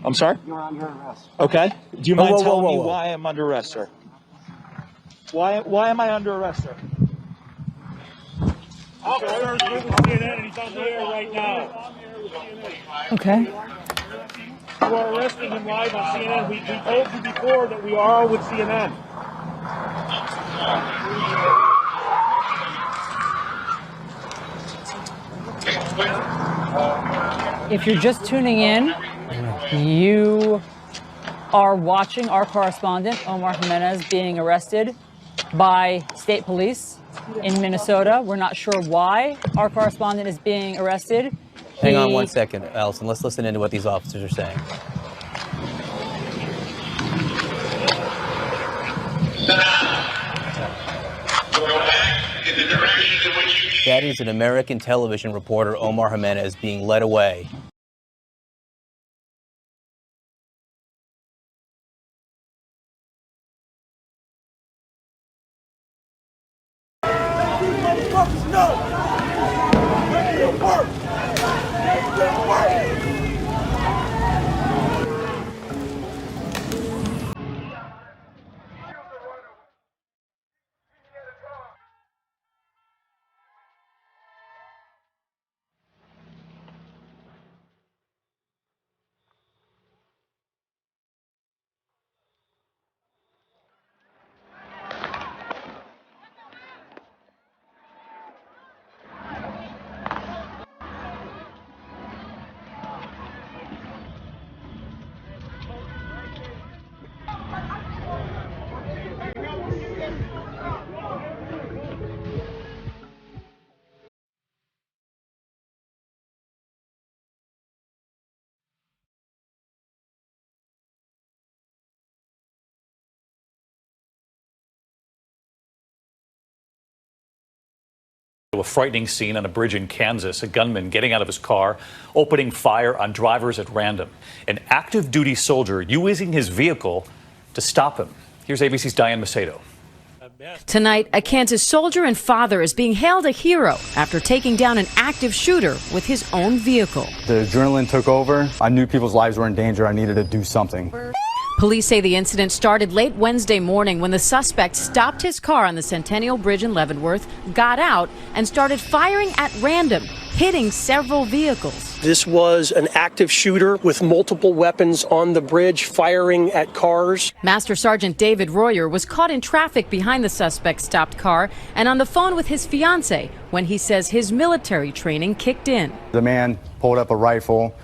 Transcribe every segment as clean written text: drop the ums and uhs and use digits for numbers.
I'm sorry? You're under arrest. Okay. Do you mind telling me whoa. why I'm under arrest, sir? Why am I under arrest, sir? Officer's with CNN and he's on the air right now. Okay. You are arresting him live on CNN. We told you before that we are with CNN. If you're just tuning in, you are watching our correspondent, Omar Jimenez, being arrested by state police in Minnesota. We're not sure why our correspondent is being arrested. Hang on 1 second, Allison. Let's listen into what these officers are saying. That is an American television reporter, Omar Jimenez, being led away. A frightening scene on a bridge in Kansas, a gunman getting out of his car, opening fire on drivers at random. An active duty soldier using his vehicle to stop him. Here's ABC's Diane Macedo. Tonight, a Kansas soldier and father is being hailed a hero after taking down an active shooter with his own vehicle. The adrenaline took over. I knew people's lives were in danger. I needed to do something. Police say the incident started late Wednesday morning when the suspect stopped his car on the Centennial Bridge in Leavenworth, got out, and started firing at random, hitting several vehicles. This was an active shooter with multiple weapons on the bridge, firing at cars. Master Sergeant David Royer was caught in traffic behind the suspect's stopped car and on the phone with his fiancée when he says his military training kicked in. The man pulled up a rifle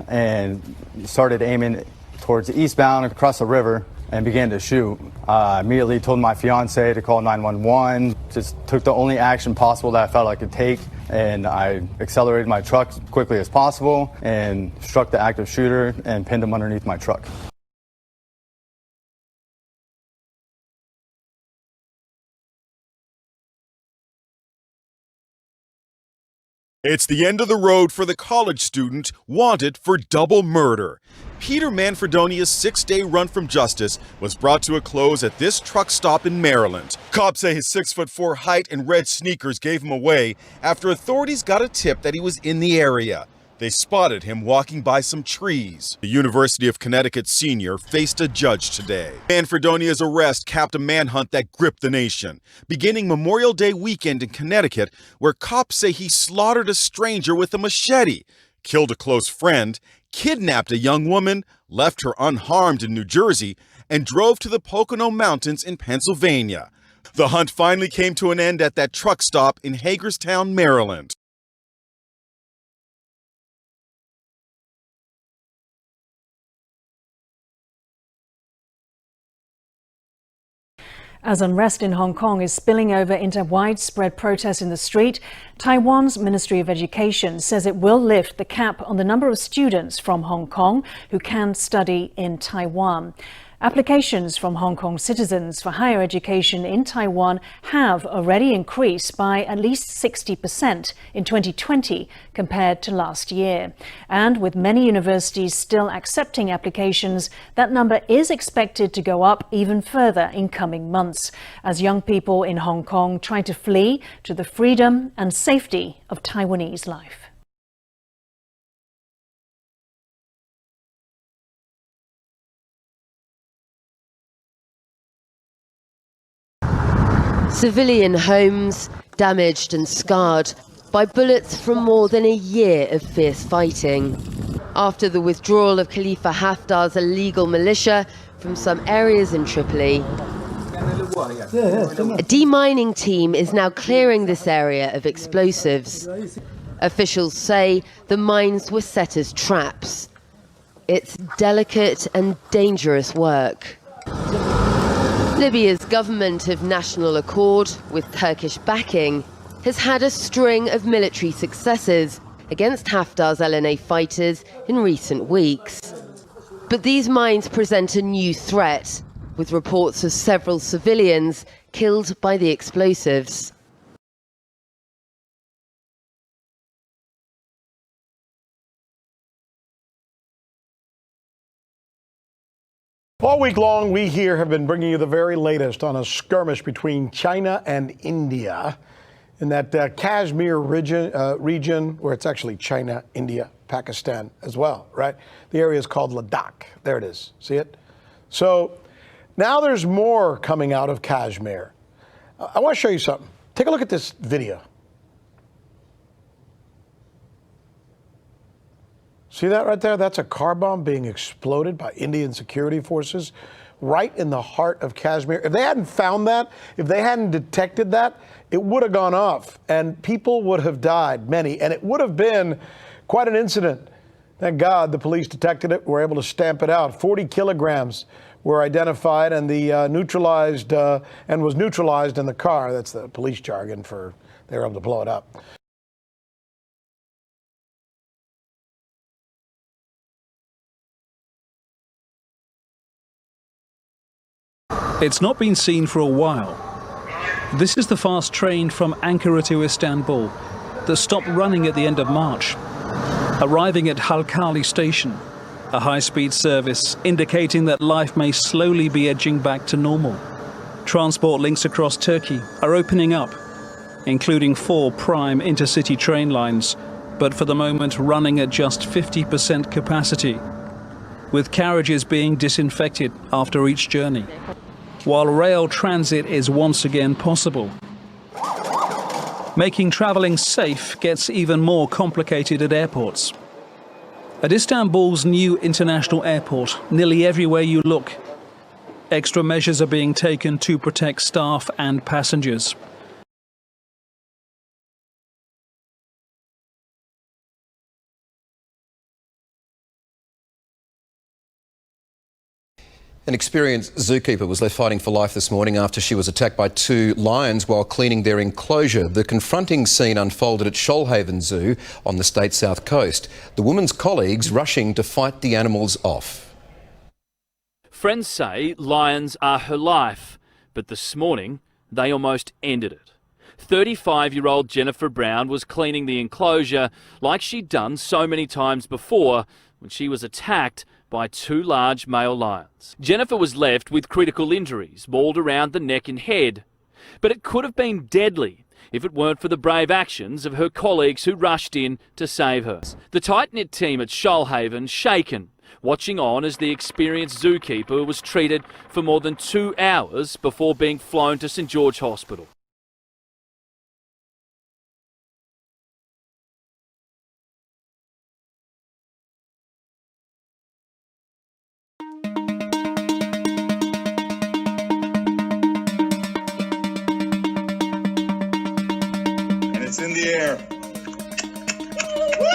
and started aiming towards the eastbound across the river and began to shoot. I immediately told my fiance to call 911, just took the only action possible that I felt I could take, and I accelerated my truck as quickly as possible and struck the active shooter and pinned him underneath my truck. It's the end of the road for the college student wanted for double murder. Peter Manfredonia's 6-day run from justice was brought to a close at this truck stop in Maryland. Cops say his 6'4" height and red sneakers gave him away after authorities got a tip that he was in the area. They spotted him walking by some trees. The University of Connecticut senior faced a judge today. Manfredonia's arrest capped a manhunt that gripped the nation, beginning Memorial Day weekend in Connecticut, where cops say he slaughtered a stranger with a machete, killed a close friend, kidnapped a young woman, left her unharmed in New Jersey, and drove to the Pocono Mountains in Pennsylvania. The hunt finally came to an end at that truck stop in Hagerstown, Maryland. As unrest in Hong Kong is spilling over into widespread protests in the street, Taiwan's Ministry of Education says it will lift the cap on the number of students from Hong Kong who can study in Taiwan. Applications from Hong Kong citizens for higher education in Taiwan have already increased by at least 60% in 2020 compared to last year. And with many universities still accepting applications, that number is expected to go up even further in coming months as young people in Hong Kong try to flee to the freedom and safety of Taiwanese life. Civilian homes damaged and scarred by bullets from more than a year of fierce fighting. After the withdrawal of Khalifa Haftar's illegal militia from some areas in Tripoli, a demining team is now clearing this area of explosives. Officials say the mines were set as traps. It's delicate and dangerous work. Libya's government of national accord, with Turkish backing, has had a string of military successes against Haftar's LNA fighters in recent weeks. But these mines present a new threat, with reports of several civilians killed by the explosives. All week long, we here have been bringing you the very latest on a skirmish between China and India in that Kashmir region where it's actually China, India, Pakistan as well, right? The area is called Ladakh. There it is. See it? So now there's more coming out of Kashmir. I want to show you something. Take a look at this video. See that right there? That's a car bomb being exploded by Indian security forces right in the heart of Kashmir. If they hadn't found that, if they hadn't detected that, it would have gone off and people would have died, many, and it would have been quite an incident. Thank God the police detected it, were able to stamp it out. 40 kilograms were identified and the neutralized in the car. That's the police jargon for they were able to blow it up. It's not been seen for a while. This is the fast train from Ankara to Istanbul that stopped running at the end of March, arriving at Halkali station, a high-speed service indicating that life may slowly be edging back to normal. Transport links across Turkey are opening up, including 4 prime intercity train lines, but for the moment running at just 50% capacity, with carriages being disinfected after each journey, while rail transit is once again possible. Making travelling safe gets even more complicated at airports. At Istanbul's new international airport, nearly everywhere you look, extra measures are being taken to protect staff and passengers. An experienced zookeeper was left fighting for life this morning after she was attacked by 2 lions while cleaning their enclosure. The confronting scene unfolded at Shoalhaven Zoo on the state's south coast. The woman's colleagues rushing to fight the animals off. Friends say lions are her life, but this morning they almost ended it. 35-year-old Jennifer Brown was cleaning the enclosure like she'd done so many times before when she was attacked by 2 large male lions. Jennifer was left with critical injuries, mauled around the neck and head. But it could have been deadly if it weren't for the brave actions of her colleagues who rushed in to save her. The tight-knit team at Shoalhaven shaken, watching on as the experienced zookeeper was treated for more than 2 hours before being flown to St George Hospital. It's in the air. Woo!